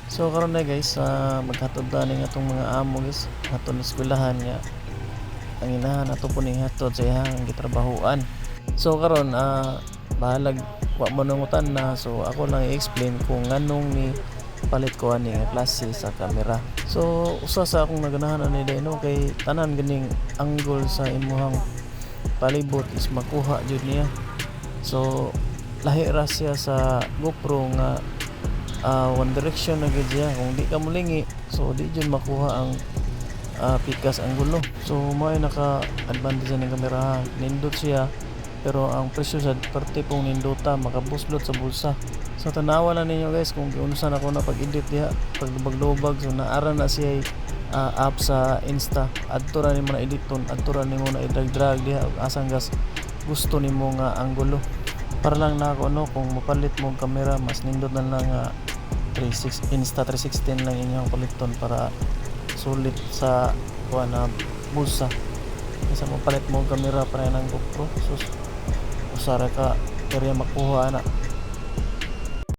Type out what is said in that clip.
So karon na guys, maghatod na ning atong mga amo guys, hatod na eskwelahan nga. Ang inahan ato po ning hatod sa iyang gitrabahuan. So karon bahalag wa mo nangutan na, so ako lang i-explain kung nganong ni palit ko ani nga klase sa camera. So usa sa akong naganahan ani dino kay tanan ganing angle sa imuhang palibot is makuha jud niya. So lahi ra siya sa GoPro nga one direction na gid siya, kung di ka mulingi so di jud makuha ang pikas ang gulo. So mao ay naka advantage ng kamera, nindot siya pero ang presyo sa parte pong ninduta makabuslot sa bulsa. So tanawa na ninyo guys kung giunsan ako na pag-edit diha, paglubag-lubag. So naara na siya app sa Insta, adto ra nimo na editon, adto ra nimo na i-drag diha asang gas gusto nimo nga anggulo. Para lang na ako kung mapalit mo kamera, mas nindot na lang Insta 316 lang inyong paliton para sulit sa na bulsa. Kasi mapalit mo kamera para ng GoPro, sus usara ka area makuha na.